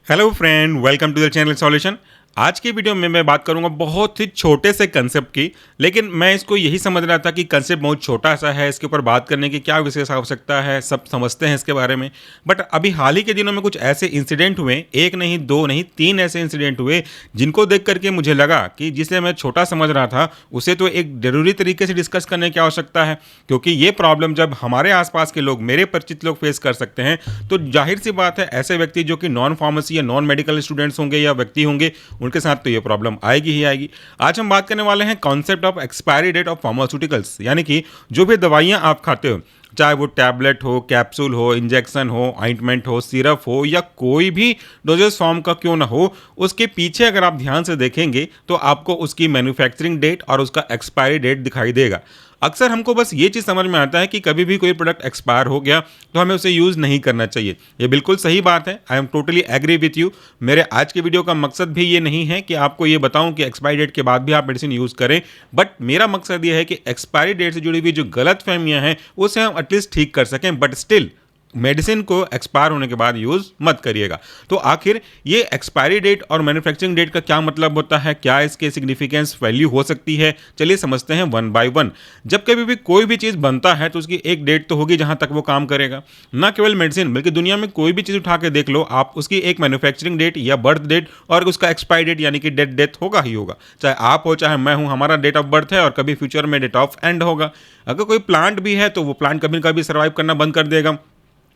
Hello friend, welcome to the channel solution. आज की video में मैं बात करूंगा बहुत ही छोटे से कंसेप्ट की, लेकिन मैं इसको यही समझ रहा था कि कंसेप्ट बहुत छोटा सा है, इसके ऊपर बात करने की क्या विशेष आवश्यकता है, सब समझते हैं इसके बारे में। बट अभी हाल ही के दिनों में कुछ ऐसे इंसिडेंट हुए, एक नहीं दो नहीं तीन ऐसे इंसिडेंट हुए जिनको देख करके मुझे लगा कि जिसे मैं छोटा समझ रहा था उसे तो एक जरूरी तरीके से डिस्कस करने की आवश्यकता है, क्योंकि ये प्रॉब्लम जब हमारे आसपास के लोग, मेरे परिचित लोग फेस कर सकते हैं तो जाहिर सी बात है ऐसे व्यक्ति जो कि नॉन फार्मेसी या नॉन मेडिकल स्टूडेंट्स होंगे या व्यक्ति होंगे उनके साथ तो ये प्रॉब्लम आएगी ही आएगी। आज हम बात करने वाले हैं concept of expiry date of pharmaceuticals, यानी कि जो भी दवाइयां आप खाते हो, चाहे वो टैबलेट हो, कैप्सूल हो, इंजेक्शन हो, ऑइंटमेंट हो, सिरप हो या कोई भी डोजेस फॉर्म का क्यों ना हो, उसके पीछे अगर आप ध्यान से देखेंगे तो आपको उसकी मैन्युफैक्चरिंग डेट और उसका एक्सपायरी डेट दिखाई देगा। अक्सर हमको बस ये चीज़ समझ में आता है कि कभी भी कोई प्रोडक्ट एक्सपायर हो गया तो हमें उसे यूज़ नहीं करना चाहिए। ये बिल्कुल सही बात है, I am totally agree with you. मेरे आज की वीडियो का मकसद भी ये नहीं है कि आपको ये बताऊं कि एक्सपायरी डेट के बाद भी आप मेडिसिन यूज़ करें, बट मेरा मकसद ये है कि एक्सपायरी डेट से जुड़ी हुई जो गलत फहमियाँ हैं उसे हम एटलीस्ट ठीक कर सकें, बट स्टिल मेडिसिन को एक्सपायर होने के बाद यूज़ मत करिएगा। तो आखिर ये एक्सपायरी डेट और मैन्युफैक्चरिंग डेट का क्या मतलब होता है, क्या इसके सिग्निफिकेंस वैल्यू हो सकती है, चलिए समझते हैं वन बाय वन। जब कभी भी कोई भी चीज़ बनता है तो उसकी एक डेट तो होगी जहां तक वो काम करेगा। ना केवल मेडिसिन बल्कि दुनिया में कोई भी चीज़ उठा के देख लो आप, उसकी एक मैन्युफैक्चरिंग डेट या बर्थ डेट और उसका एक्सपायरी डेट यानी कि डेथ होगा ही होगा। चाहे आप हो चाहे मैं हूँ, हमारा डेट ऑफ बर्थ है और कभी फ्यूचर में डेट ऑफ एंड होगा। अगर कोई प्लांट भी है तो वो प्लांट कभी ना कभी सर्वाइव करना बंद कर देगा।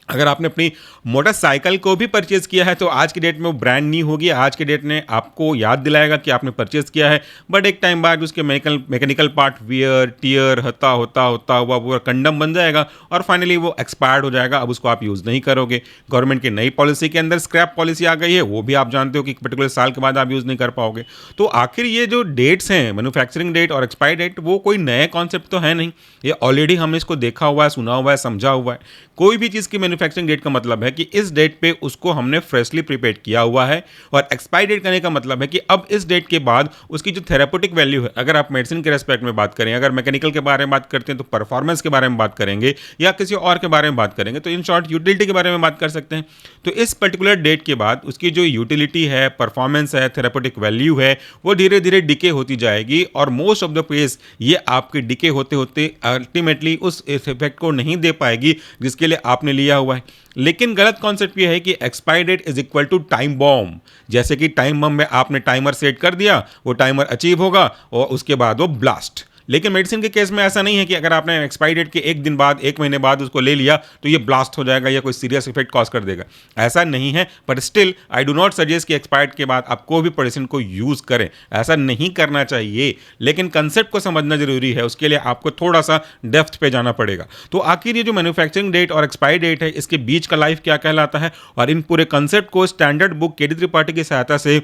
अगर आपने अपनी मोटरसाइकिल को भी परचेज किया है तो आज की डेट में वो ब्रांड न्यू होगी, आज की डेट ने आपको याद दिलाएगा कि आपने परचेज किया है, बट एक टाइम बाद उसके मैकेनिकल पार्ट वियर टियर होता होता होता हुआ पूरा कंडम बन जाएगा और फाइनली वो एक्सपायर्ड हो जाएगा। अब उसको आप यूज़ नहीं करोगे। गवर्नमेंट की नई पॉलिसी के अंदर स्क्रैप पॉलिसी आ गई है, वो भी आप जानते हो कि पर्टिकुलर साल के बाद आप यूज़ नहीं कर पाओगे। तो आखिर ये जो डेट्स हैं, मैन्युफैक्चरिंग डेट और एक्सपायरी डेट, वो कोई नए कॉन्सेप्ट तो है नहीं, ये ऑलरेडी हमने इसको देखा हुआ है, सुना हुआ है, समझा हुआ है। कोई भी चीज़ की मैन्युफैक्चरिंग डेट का मतलब है कि इस डेट पे उसको हमने फ्रेशली प्रिपेयर किया हुआ है, और एक्सपायरी डेट करने का मतलब है कि अब इस डेट के बाद उसकी जो थेरापेटिक वैल्यू है, अगर आप मेडिसिन के रेस्पेक्ट में बात करें, अगर मैकेनिकल के बारे में बात करते हैं तो परफॉर्मेंस के बारे में बात करेंगे या किसी और के बारे में बात करेंगे, तो इन शॉर्ट यूटिलिटी के बारे में बात कर सकते हैं। तो इस पर्टिकुलर डेट के बाद उसकी जो यूटिलिटी है, परफॉर्मेंस है, थेरापेटिक वैल्यू है, वो धीरे धीरे डिके होती जाएगी और मोस्ट ऑफ द केस ये आपके डिके होते होते अल्टीमेटली उस इफेक्ट को नहीं दे पाएगी जिसके लिए आपने लिया हुआ है। लेकिन गलत कॉन्सेप्ट ये है कि expiry date is equal to time bomb. जैसे कि टाइम बम में आपने टाइमर सेट कर दिया, वो टाइमर अचीव होगा और उसके बाद वो ब्लास्ट। लेकिन मेडिसिन के केस में ऐसा नहीं है कि अगर आपने एक्सपायरी डेट के एक दिन बाद, एक महीने बाद उसको ले लिया तो ये ब्लास्ट हो जाएगा या कोई सीरियस इफेक्ट कॉज कर देगा। ऐसा नहीं है, but still I do not suggest कि एक्सपायर्ड के बाद आप कोई भी मेडिसिन को यूज़ करें, ऐसा नहीं करना चाहिए। लेकिन कंसेप्ट को समझना जरूरी है, उसके लिए आपको थोड़ा सा डेप्थ पे जाना पड़ेगा। तो आखिर ये जो मैन्युफैक्चरिंग डेट और एक्सपायरी डेट है, इसके बीच का लाइफ क्या कहलाता है, और इन पूरे कंसेप्ट को standard book K D Tripathi की सहायता से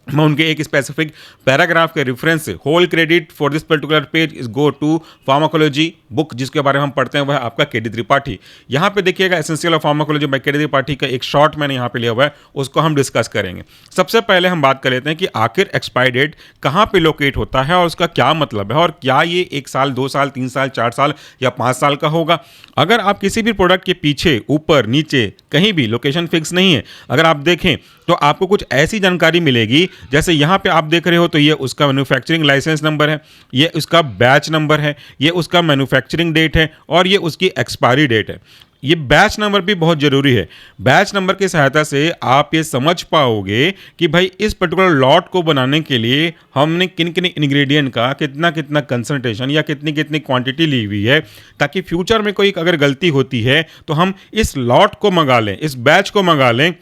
मैं उनके एक स्पेसिफिक पैराग्राफ के रेफरेंस से, whole credit for this particular page is go to pharmacology book, जिसके बारे में हम पढ़ते हैं वह आपका के डी त्रिपाठी। यहाँ पे देखिएगा एसेंशियल ऑफ फार्माकोलॉजी बाय के डी त्रिपाठी का एक शॉर्ट मैंने यहाँ पे लिया हुआ है, उसको हम डिस्कस करेंगे। सबसे पहले हम बात कर लेते हैं कि आखिर एक्सपायरी डेट कहाँ पे लोकेट होता है और उसका क्या मतलब है, और क्या ये 1 साल 2 साल 3 साल 4 साल या 5 साल का होगा। अगर आप किसी भी प्रोडक्ट के पीछे, ऊपर, नीचे कहीं भी लोकेशन फिक्स नहीं है, अगर आप देखें तो आपको कुछ ऐसी जानकारी मिलेगी, जैसे यहाँ पे आप देख रहे हो तो ये उसका मैन्युफैक्चरिंग लाइसेंस नंबर है, ये उसका बैच नंबर है, ये उसका मैन्युफैक्चरिंग डेट है और ये उसकी एक्सपायरी डेट है। ये बैच नंबर भी बहुत ज़रूरी है। बैच नंबर की सहायता से आप ये समझ पाओगे कि भाई इस पर्टिकुलर लॉट को बनाने के लिए हमने किन किन इंग्रेडिएंट का कितना कितना कंसंट्रेशन या कितनी कितनी क्वांटिटी ली हुई है, ताकि फ्यूचर में कोई अगर गलती होती है तो हम इस लॉट को मंगा लें, इस बैच को मंगा लें,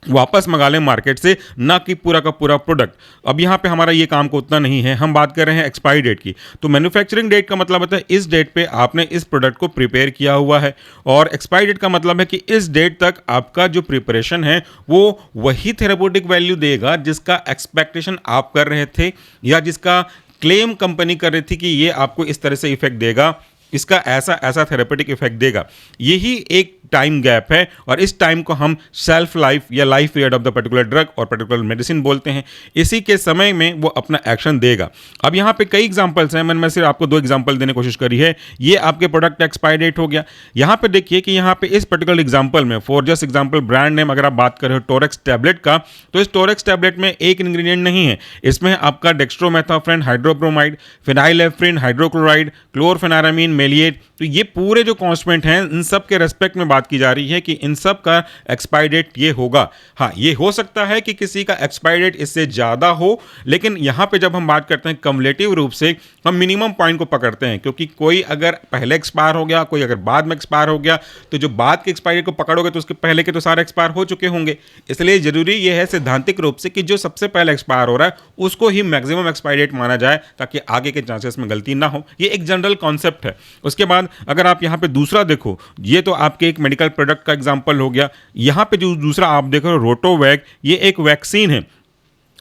वापस मंगा लें मार्केट से, ना कि पूरा का पूरा प्रोडक्ट। अब यहाँ पे हमारा ये काम को उतना नहीं है, हम बात कर रहे हैं एक्सपायरी डेट की। तो मैन्युफैक्चरिंग डेट का मतलब होता है इस डेट पे आपने इस प्रोडक्ट को प्रिपेयर किया हुआ है, और एक्सपायरी डेट का मतलब है कि इस डेट तक आपका जो प्रिपरेशन है वो वही थेरेप्यूटिक वैल्यू देगा जिसका एक्सपेक्टेशन आप कर रहे थे या जिसका क्लेम कंपनी कर रही थी कि ये आपको इस तरह से इफेक्ट देगा, इसका ऐसा ऐसा थेरेपेटिक इफेक्ट देगा। यही एक टाइम गैप है और इस टाइम को हम शेल्फ लाइफ या life period of the particular drug और पर्टिकुलर मेडिसिन बोलते हैं। इसी के समय में वो अपना एक्शन देगा। अब यहाँ पे कई एग्जांपल्स हैं, मैंने सिर्फ आपको 2 एग्जांपल देने की कोशिश करी है। ये आपके प्रोडक्ट एक्सपायरी डेट हो गया। यहाँ पे देखिए कि यहाँ पे इस पर्टिकुलर एग्जांपल में, for just example brand name अगर आप बात करें टोरेक्स टैबलेट का, तो इस टोरेक्स टैबलेट में एक इंग्रेडिएंट नहीं है, इसमें आपका डेक्स्ट्रोमेथाफ्रेन हाइड्रोब्रोमाइड, फिनाइलेफ्रिन हाइड्रोक्लोराइड, क्लोरफेनारामीन मेलिएट, तो ये पूरे जो कॉन्स्टेंट हैं इन सब के रेस्पेक्ट में बात की जा रही है कि इन सब का एक्सपायरी डेट ये होगा। हाँ, ये हो सकता है कि किसी का एक्सपायरी डेट इससे ज़्यादा हो, लेकिन यहाँ पे जब हम बात करते हैं कम्युलेटिव रूप से हम मिनिमम पॉइंट को पकड़ते हैं, क्योंकि कोई अगर पहले एक्सपायर हो गया, कोई अगर बाद में एक्सपायर हो गया, तो जो बाद के एक्सपायरी को पकड़ोगे तो उसके पहले के तो सारे एक्सपायर हो चुके होंगे। इसलिए जरूरी ये है सैद्धांतिक रूप से कि जो सबसे पहले एक्सपायर हो रहा है उसको ही मैक्सिमम एक्सपायरी डेट माना जाए, ताकि आगे के चांसेस में गलती ना हो। ये एक जनरल कॉन्सेप्ट है। उसके बाद अगर आप यहाँ पे दूसरा देखो, ये तो आपके एक मेडिकल प्रोडक्ट का एग्जांपल हो गया। यहाँ पे जो दूसरा आप देखो रोटोवैक, ये एक वैक्सीन है,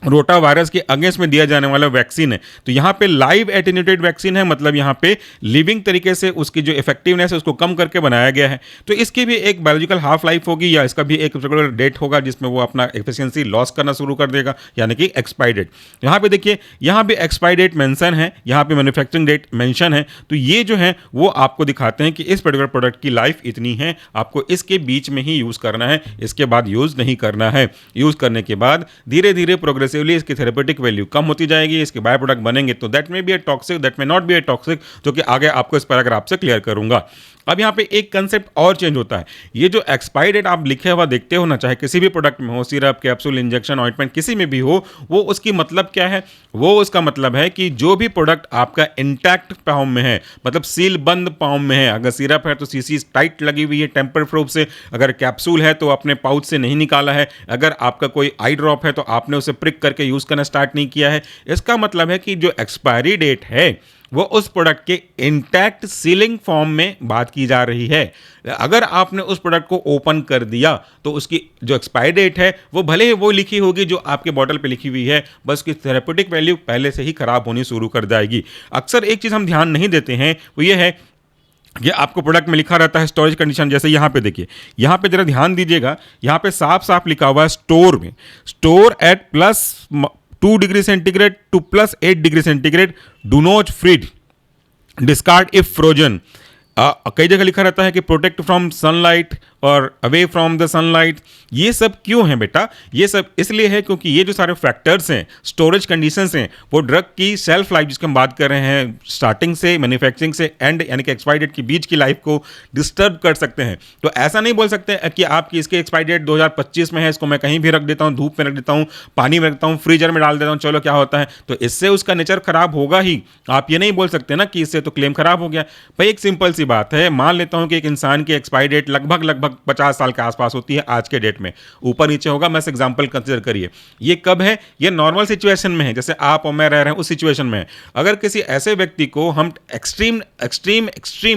रोटा वायरस के अगेंस्ट में दिया जाने वाला वैक्सीन है। तो यहाँ पे लाइव एटेन्यूटेड वैक्सीन है, मतलब यहाँ पे लिविंग तरीके से उसकी जो इफेक्टिवनेस है उसको कम करके बनाया गया है। तो इसकी भी एक बायोलॉजिकल हाफ लाइफ होगी या इसका भी एक पर्टिकुलर डेट होगा जिसमें वो अपना एफिशिएंसी लॉस करना शुरू कर देगा, यानी कि एक्सपायरी डेट। यहाँ पे देखिए, यहाँ पे एक्सपायरी डेट मेंशन है, यहाँ पे मैन्युफैक्चरिंग डेट मेंशन है। तो ये जो है वो आपको दिखाते हैं कि इस पर्टिकुलर प्रोडक्ट की लाइफ इतनी है, आपको इसके बीच में ही यूज़ करना है, इसके बाद यूज़ नहीं करना है। यूज़ करने के बाद धीरे धीरे प्रोग्रेसिवली इसकी थेरेपेटिक वैल्यू कम होती जाएगी, इसके बाय प्रोडक्ट बनेंगे, तो that may be a toxic, that may not be a toxic, जो कि आगे आपको इस पैराग्राफ से क्लियर करूंगा। अब यहाँ पे एक कंसेप्ट और चेंज होता है। ये जो एक्सपायरी डेट आप लिखे हुआ देखते हो ना, चाहे किसी भी प्रोडक्ट में हो, सिरप, कैप्सूल, इंजेक्शन, ऑइंटमेंट, किसी में भी हो, वो उसकी मतलब क्या है? वो उसका मतलब है कि जो भी प्रोडक्ट आपका इंटैक्ट फॉर्म में है, मतलब सील बंद फॉर्म में है, अगर सिरप है तो सीसी टाइट लगी हुई है टेम्पर प्रूफ से, अगर कैप्सूल है तो अपने पाउच से नहीं निकाला है, अगर आपका कोई आई ड्रॉप है तो आपने उसे प्रिक करके यूज़ करना स्टार्ट नहीं किया है, इसका मतलब है कि जो एक्सपायरी डेट है वो उस प्रोडक्ट के इंटैक्ट सीलिंग फॉर्म में बात की जा रही है। अगर आपने उस प्रोडक्ट को ओपन कर दिया तो उसकी जो एक्सपायरी डेट है वो भले ही वो लिखी होगी जो आपके बॉटल पे लिखी हुई है, बस उसकी थेरेपेटिक वैल्यू पहले से ही खराब होनी शुरू कर जाएगी। अक्सर एक चीज़ हम ध्यान नहीं देते हैं, वो ये है ये आपको प्रोडक्ट में लिखा रहता है स्टोरेज कंडीशन। जैसे यहाँ पे देखिए, यहाँ पे जरा ध्यान दीजिएगा, यहाँ पे साफ साफ लिखा हुआ है स्टोर में, store at +2 degree centigrade to +8 degree centigrade, do not freeze, discard if frozen. कई जगह लिखा रहता है कि प्रोटेक्ट फ्रॉम सनलाइट और अवे फ्रॉम द सनलाइट। ये सब क्यों है बेटा? ये सब इसलिए है क्योंकि ये जो सारे फैक्टर्स हैं, स्टोरेज कंडीशंस हैं, वो ड्रग की सेल्फ लाइफ जिसकी हम बात कर रहे हैं, स्टार्टिंग से, मैन्युफैक्चरिंग से एंड यानी कि एक्सपायरी डेट के बीच की लाइफ को डिस्टर्ब कर सकते हैं। तो ऐसा नहीं बोल सकते कि आपकी इसकी एक्सपायरी डेट 2025 में है, इसको मैं कहीं भी रख देता हूँ, धूप में रख देता हूँ, पानी में रखता हूँ, फ्रीजर में डाल देता हूँ, चलो क्या होता है। तो इससे उसका नेचर खराब होगा ही। आप ये नहीं बोल सकते ना कि इससे तो क्लेम खराब हो गया। भाई एक सिंपल सी बात है, मान लेता हूँ कि एक इंसान की एक्सपायरी डेट लगभग 50 साल के आसपास होती है आज के डेट में, ऊपर नीचे होगा, मैं एग्जांपल कंसीडर करिए। ये कब है? ये नॉर्मल सिचुएशन में है, जैसे आप और मैं रह रहे हैं उस सिचुएशन में है। अगर किसी ऐसे व्यक्ति को हम एक्सट्रीम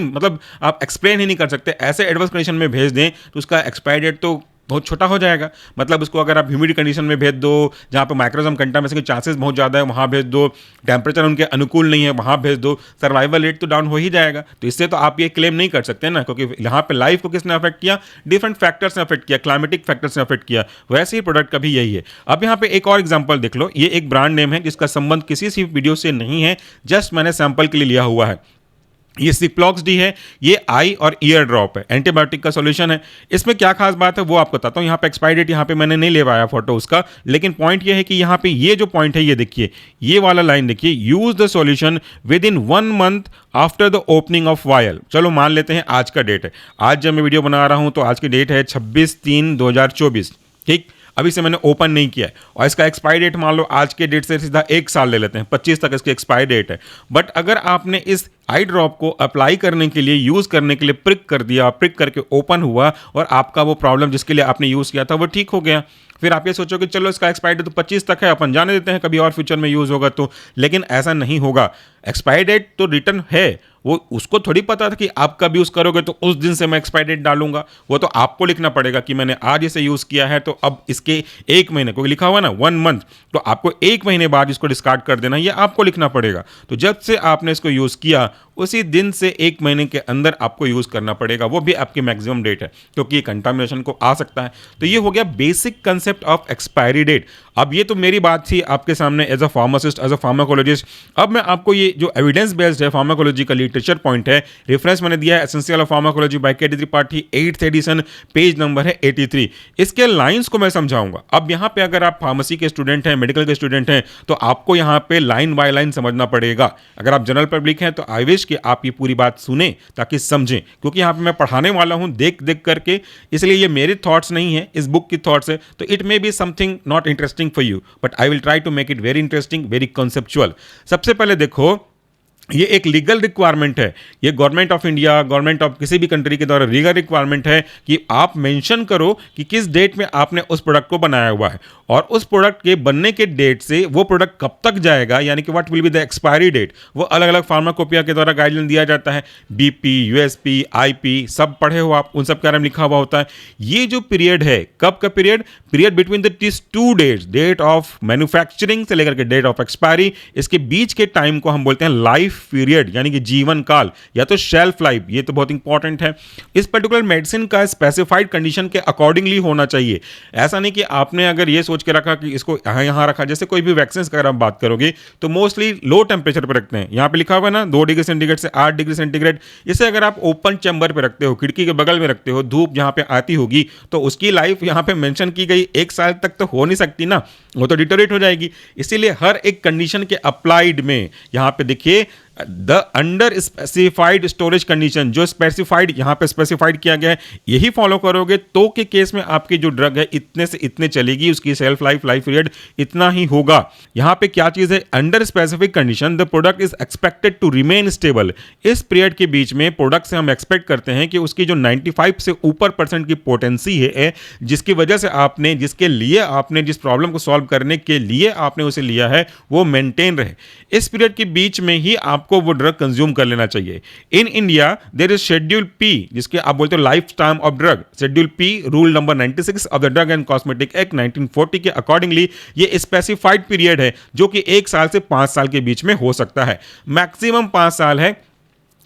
मतलब आप एक्सप्लेन ही नहीं कर सकते ऐसे एडवर्स कंडीशन में भेज दें, तो उसका एक्सपायरी डेट तो बहुत छोटा हो जाएगा। मतलब उसको अगर आप ह्यूमिड कंडीशन में भेज दो, जहाँ पे माइक्रोजम कंटामिनेशन के चांसेस बहुत ज़्यादा है, वहाँ भेज दो, टेम्परेचर उनके अनुकूल नहीं है, वहाँ भेज दो, सर्वाइवल रेट तो डाउन हो ही जाएगा। तो इससे तो आप ये क्लेम नहीं कर सकते ना, क्योंकि यहाँ पे लाइफ को किसने अफेक्ट किया? डिफरेंट फैक्टर्स ने अफेक्ट किया, क्लाइमेटिक फैक्टर्स ने अफेक्ट किया। वैसे ही प्रोडक्ट का भी यही है। अब यहाँ पे एक और एग्जाम्पल देख लो, ये एक ब्रांड नेम है जिसका संबंध किसी सी वीडियो से नहीं है, जस्ट मैंने सैंपल के लिए लिया हुआ है। ये सिप्लॉक्स-डी है, ये आई और ईयर ड्रॉप है, एंटीबायोटिक का सॉल्यूशन है। इसमें क्या खास बात है वो आपको बताता हूँ। यहाँ पे एक्सपायरी डेट यहाँ पे मैंने नहीं ले पाया फोटो उसका, लेकिन पॉइंट ये है कि यहाँ पे ये जो पॉइंट है, ये देखिए, ये वाला लाइन देखिए, use the solution within 1 month after the opening of vial. चलो मान लेते हैं आज का डेट है, आज जब मैं वीडियो बना रहा हूँ तो आज की डेट है 26/3/2024, ठीक। अभी से मैंने ओपन नहीं किया है और इसका एक्सपायरी डेट मान लो आज के डेट से सीधा 1 साल ले लेते हैं, 25 तक इसकी एक्सपायरी डेट है। बट अगर आपने इस आई ड्रॉप को अप्लाई करने के लिए, यूज़ करने के लिए प्रिक कर दिया, प्रिक करके ओपन हुआ और आपका वो प्रॉब्लम जिसके लिए आपने यूज़ किया था वो ठीक हो गया, फिर आप ये सोचो कि चलो इसका एक्सपायरी डेट तो 25 तक है, अपन जाने देते हैं, कभी और फ्यूचर में यूज़ होगा तो। लेकिन ऐसा नहीं होगा। एक्सपायरी डेट तो रिटर्न है, वो उसको थोड़ी पता था कि आप कब यूज़ करोगे तो उस दिन से मैं एक्सपायरी डेट डालूंगा। वो तो आपको लिखना पड़ेगा कि मैंने आज इसे यूज़ किया है तो अब इसके 1 महीने को लिखा हुआ ना 1 मंथ, तो आपको 1 महीने बाद इसको डिस्कार्ड कर देना, ये आपको लिखना पड़ेगा। तो जब से आपने इसको यूज़ किया उसी दिन से 1 महीने के अंदर आपको यूज़ करना पड़ेगा, वो भी आपकी मैक्सिमम डेट है, क्योंकि ये कंटामिनेशन को आ सकता है। तो ये हो गया basic concept of expiry date. अब ये तो मेरी बात थी आपके सामने as a pharmacist, as a pharmacologist. अब मैं आपको ये जो एविडेंस बेस्ड है फार्माकोलॉजी का लिटरेचर पॉइंट है, रेफरेंस मैंने दिया है एसेंशियल ऑफ फार्माकोलॉजी बाय के Tripathi, 8th addition, page number है 83। इसके लाइंस को मैं समझाऊंगा। अब यहाँ पे अगर आप फार्मेसी के स्टूडेंट हैं, मेडिकल के स्टूडेंट हैं, तो आपको यहाँ पे लाइन बाय लाइन समझना पड़ेगा। अगर आप जनरल पब्लिक हैं तो आई विश कि आप ये पूरी बात सुने ताकि समझें, क्योंकि यहाँ पे मैं पढ़ाने वाला हूँ देख देख करके, इसलिए ये मेरे थॉट्स नहीं है, इस बुक की थॉट्स है। तो it may be something not interesting for you, but I will try to make it very interesting, very conceptual. सबसे पहले देखो, ये एक लीगल रिक्वायरमेंट है, ये government of India, government of किसी भी कंट्री के द्वारा लीगल रिक्वायरमेंट है कि आप मेंशन करो कि किस डेट में आपने उस प्रोडक्ट को बनाया हुआ है, और उस प्रोडक्ट के बनने के डेट से वो प्रोडक्ट कब तक जाएगा, यानी कि what will be the expiry date. वो अलग अलग फार्माकोपिया के द्वारा गाइडलाइन दिया जाता है, बीपी, यूएसपी, आईपी, सब पढ़े हो आप, उन सब के बारे में लिखा हुआ होता है। ये जो पीरियड है, कब का period between this 2 dates, date of manufacturing से लेकर के डेट ऑफ एक्सपायरी, इसके बीच के टाइम को हम बोलते हैं लाइफ पीरियड, यानी कि जीवन काल या तो शेल्फ लाइफ। ये तो बहुत इंपॉर्टेंट है। इस पर्टिकुलर मेडिसिन का स्पेसिफाइड कंडीशन के अकॉर्डिंगली होना चाहिए। ऐसा नहीं कि आपने अगर ये सोच के रखा कि इसको यहां रखा, जैसे कोई भी वैक्सीन का अगर आप बात करोगे तो मोस्टली लो टेम्परेचर पर रखते हैं। यहां पे लिखा हुआ है ना 2 डिग्री सेंटीग्रेड से 8 डिग्री सेंटीग्रेड। इसे अगर आप ओपन चैम्बर पे रखते हो, खिड़की के बगल में रखते हो, धूप जहां पे आती होगी, तो उसकी लाइफ यहां पे मेंशन की गई 1 साल तक तो हो नहीं सकती ना, वो तो डिटोरेट हो जाएगी। इसीलिए हर एक कंडीशन के अप्लाइड में यहां पे देखिए the under specified storage condition, जो स्पेसिफाइड यहां पे स्पेसिफाइड किया गया है, यही फॉलो करोगे तो के केस में आपकी जो ड्रग है इतने से इतने चलेगी, उसकी सेल्फ लाइफ पीरियड इतना ही होगा। यहां पे क्या चीज है, under specific condition the product is expected to remain stable. इस पीरियड के बीच में प्रोडक्ट से हम एक्सपेक्ट करते हैं कि उसकी जो 95 से ऊपर % की पोटेंसी है, जिसकी वजह से आपने, जिसके लिए आपने जिस प्रॉब्लम को सॉल्व करने के लिए आपने उसे लिया है, वो मेंटेन रहे। इस पीरियड के बीच में ही आपको वो ड्रग कंज्यूम कर लेना चाहिए। In India there is schedule P, जिसके आप बोलते हो life time of drug. Schedule P rule number 96 of the drug and cosmetic act 1940 के अकॉर्डिंगली ये स्पेसिफाइड पीरियड है, जो कि 1 साल से 5 साल के बीच में हो सकता है। मैक्सिमम 5 साल है।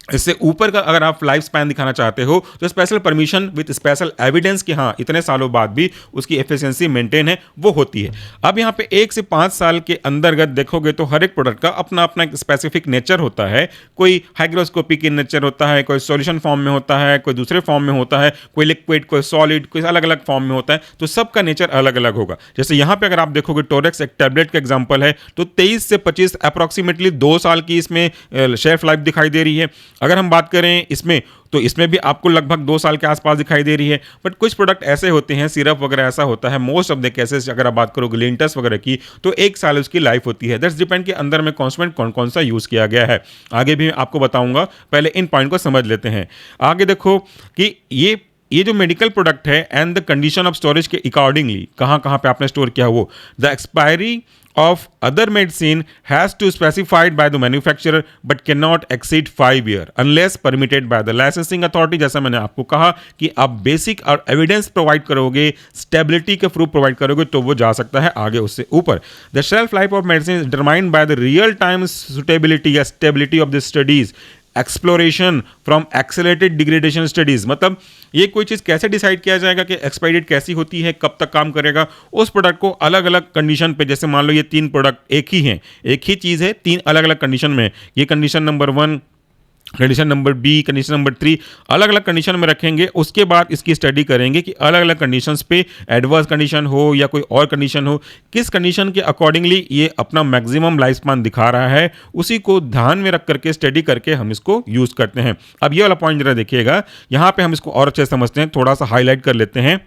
इससे ऊपर का अगर आप लाइफ स्पैन दिखाना चाहते हो तो special permission with special evidence कि हाँ इतने सालों बाद भी उसकी एफिशिएंसी मेंटेन है, वो होती है। अब यहाँ पे 1 से 5 साल के अंतर्गत देखोगे तो हर एक प्रोडक्ट का अपना अपना एक स्पेसिफिक नेचर होता है। कोई हाइग्रोस्कोपिक इन नेचर होता है, कोई सॉल्यूशन फॉर्म में होता है, कोई दूसरे फॉर्म में होता है, कोई लिक्विड, कोई सॉलिड, कोई अलग अलग फॉर्म में होता है। तो सबका नेचर अलग अलग होगा। जैसे यहाँ पे अगर आप देखोगे टोरेक्स एक टैबलेट का एग्जाम्पल है, तो 23 से 25 अप्रॉक्सीमेटली 2 साल की इसमें शेल्फ लाइफ दिखाई दे रही है। अगर हम बात करें इसमें, तो इसमें भी आपको लगभग 2 साल के आसपास दिखाई दे रही है। बट कुछ प्रोडक्ट ऐसे होते हैं, सिरप वगैरह ऐसा होता है, मोस्ट ऑफ द केसेस अगर आप बात करो ग्लिंटस वगैरह की, तो 1 साल उसकी लाइफ होती है। दैट्स डिपेंड के अंदर में कॉन्स्टेंट कौन कौन सा यूज किया गया है, आगे भी आपको बताऊंगा। पहले इन पॉइंट को समझ लेते हैं। आगे देखो कि ये जो मेडिकल प्रोडक्ट है and the condition of storage के अकॉर्डिंगली कहाँ पे आपने स्टोर किया, वो the expiry of other medicine has to specified by the manufacturer but cannot exceed 5 years unless permitted by the licensing authority। जैसा मैंने आपको कहा कि आप बेसिक और एविडेंस प्रोवाइड करोगे, स्टेबिलिटी के प्रूफ प्रोवाइड करोगे, तो वो जा सकता है आगे उससे ऊपर। The shelf life of medicine is determined by the real time suitability या stability of the studies exploration from accelerated degradation studies. मतलब ये कोई चीज़ कैसे डिसाइड किया जाएगा कि एक्सपायरी डेट कैसी होती है, कब तक काम करेगा, उस प्रोडक्ट को अलग अलग कंडीशन पे, जैसे मान लो ये 3 प्रोडक्ट एक ही हैं, एक ही चीज़ है, 3 अलग अलग कंडीशन में, ये condition number 1, condition number B, condition number 3, अलग अलग कंडीशन में रखेंगे। उसके बाद इसकी स्टडी करेंगे कि अलग अलग कंडीशंस पे एडवर्स कंडीशन हो या कोई और कंडीशन हो, किस कंडीशन के अकॉर्डिंगली ये अपना मैक्सिमम लाइफ स्पान दिखा रहा है, उसी को ध्यान में रख करके स्टडी करके हम इसको यूज करते हैं। अब ये वाला पॉइंट जरा देखिएगा, यहाँ पे हम इसको और अच्छे समझते हैं, थोड़ा सा हाईलाइट कर लेते हैं।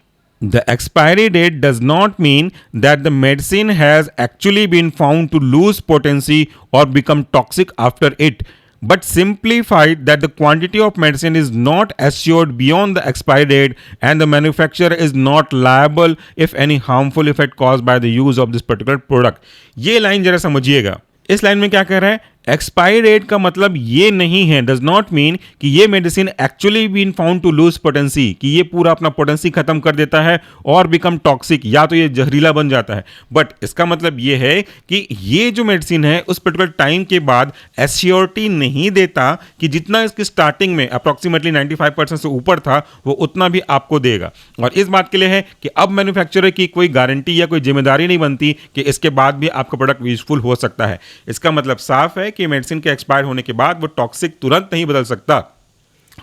The expiry date does not mean that the medicine has actually been found to lose potency or become toxic after it, but simplified that the quantity of medicine is not assured beyond the expiry date and the manufacturer is not liable if any harmful effect caused by the use of this particular product। ये line जरा समझिएगा। इस line में क्या कह रहा है, expiry date का मतलब ये नहीं है, डज नॉट मीन कि ये medicine actually been found to lose potency, कि ये पूरा अपना पोटेंसी खत्म कर देता है और बिकम टॉक्सिक, या तो ये जहरीला बन जाता है। बट इसका मतलब ये है कि ये जो मेडिसिन है उस पर्टिकुलर टाइम के बाद एश्योरिटी नहीं देता कि जितना इसकी स्टार्टिंग में अप्रॉक्सीमेटली 95% से ऊपर था वो उतना भी आपको देगा। और इस बात के लिए है कि अब मैन्युफैक्चरर की कोई गारंटी या कोई जिम्मेदारी नहीं बनती कि इसके बाद भी आपका प्रोडक्ट यूजफुल हो सकता है। इसका मतलब साफ है कि मेडिसिन के एक्सपायर होने के बाद वो टॉक्सिक तुरंत नहीं बदल सकता।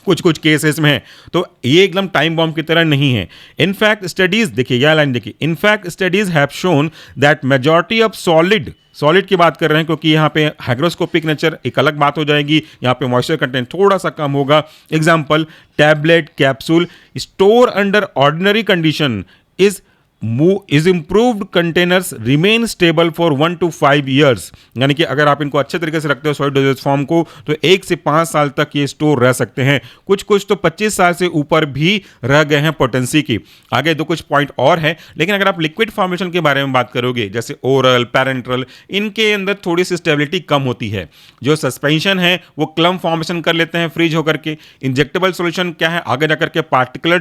कुछ कुछ केसेस में है, तो ये एकदम टाइम बॉम्ब की तरह नहीं है। इनफैक्ट स्टडीज, देखिए यह लाइन देखिए, in fact studies have shown that majority of solid की बात कर रहे हैं, क्योंकि यहाँ पे हाइग्रोस्कोपिक नेचर एक अलग बात हो जाएगी, यहाँ पे मॉइस्चर कंटेंट थोड़ा सा कम होगा। Example, tablet capsule store under ordinary condition is improved containers remain stable for 1 to 5 years। यानी कि अगर आप इनको अच्छे तरीके से रखते हो सॉलिड डोजेज फॉर्म को, तो 1 से 5 साल तक ये स्टोर रह सकते हैं। कुछ तो 25 साल से ऊपर भी रह गए हैं पोटेंसी की। आगे दो कुछ पॉइंट और है, लेकिन अगर आप लिक्विड फॉर्मेशन के बारे में बात करोगे, जैसे ओरल, पैरेंट्रल, इनके अंदर थोड़ी सी स्टेबिलिटी कम होती है। जो सस्पेंशन है वो क्लम फॉर्मेशन कर लेते हैं फ्रीज होकर के। इंजेक्टेबल सोल्यूशन क्या है, आगे जाकर के पार्टिकुलर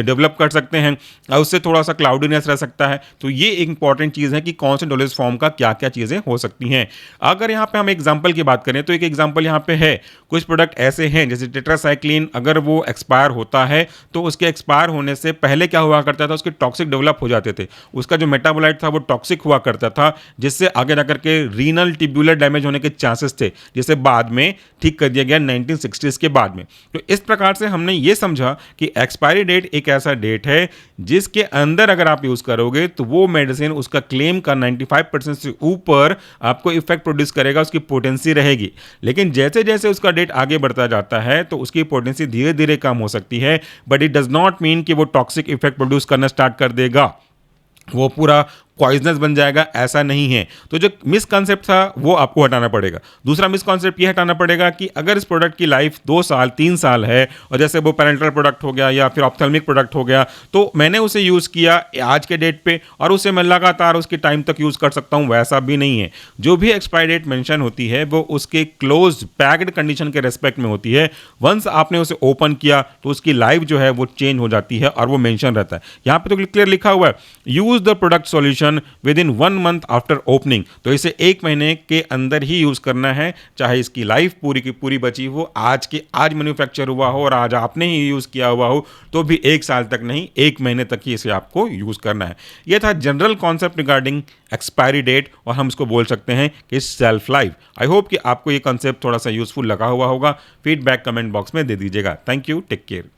डेवलप कर सकते हैं और उससे थोड़ा सा क्लाउडी रह सकता है। तो ये एक इंपॉर्टेंट चीज है कि कौन से डोजेज फॉर्म का क्या क्या चीजें हो सकती हैं। अगर यहां पे हम एग्जांपल की बात करें तो एक एग्जांपल यहां पे है, कुछ प्रोडक्ट ऐसे हैं जैसे टेट्रासाइक्लिन, अगर वो एक्सपायर होता है तो उसके एक्सपायर होने से पहले क्या हुआ करता था, उसके टॉक्सिक डेवलप हो जाते थे, उसका जो मेटाबोलाइट था वो टॉक्सिक हुआ करता था, जिससे आगे जाकर के रीनल ट्यूबुलर डैमेज होने के चांसेस थे, जिसे बाद में ठीक कर दिया गया 1960s के बाद में। तो इस प्रकार से हमने ये समझा कि एक्सपायरी डेट एक ऐसा डेट है जिसके अंदर अगर आप यूज करोगे तो वो मेडिसिन उसका क्लेम का 95% से ऊपर आपको इफेक्ट प्रोड्यूस करेगा, उसकी पोटेंसी रहेगी। लेकिन जैसे जैसे उसका डेट आगे बढ़ता जाता है तो उसकी पोटेंसी धीरे धीरे कम हो सकती है, but it does not mean कि वो टॉक्सिक इफेक्ट प्रोड्यूस करना स्टार्ट कर देगा, वो पूरा पॉइजनस बन जाएगा, ऐसा नहीं है। तो जो मिसकॉन्सेप्ट था वो आपको हटाना पड़ेगा। दूसरा मिसकॉन्सेप्ट ये हटाना पड़ेगा कि अगर इस प्रोडक्ट की लाइफ 2 साल 3 साल है और जैसे वो पैरेंटल प्रोडक्ट हो गया या फिर ऑप्थेल्मिक प्रोडक्ट हो गया, तो मैंने उसे यूज़ किया आज के डेट पे और उसे मैं लगातार उसके टाइम तक यूज़ कर सकता हूँ, वैसा भी नहीं है। जो भी एक्सपायरी डेट मेंशन होती है वो उसके क्लोज पैक्ड कंडीशन के रेस्पेक्ट में होती है। वंस आपने उसे ओपन किया तो उसकी लाइफ जो है वो चेंज हो जाती है और वो मेंशन रहता है। यहाँ पे तो क्लियर लिखा हुआ है, use the product solution within 1 month after opening. तो इसे 1 महीने के अंदर ही यूज करना है, चाहे इसकी लाइफ पूरी की पूरी बची हो, आज मैन्युफैक्चर हुआ हो और आज आपने ही यूज किया हुआ हो, तो भी 1 साल तक नहीं, 1 महीने तक ही इसे आपको यूज करना है। यह था general concept regarding expiry date, और हम इसको बोल सकते हैं कि सेल्फ लाइफ। आई होप कि आपको ये कॉन्सेप्ट थोड़ा सा यूजफुल लगा हुआ होगा। फीडबैक कमेंट बॉक्स में दे दीजिएगा। Thank you, take care.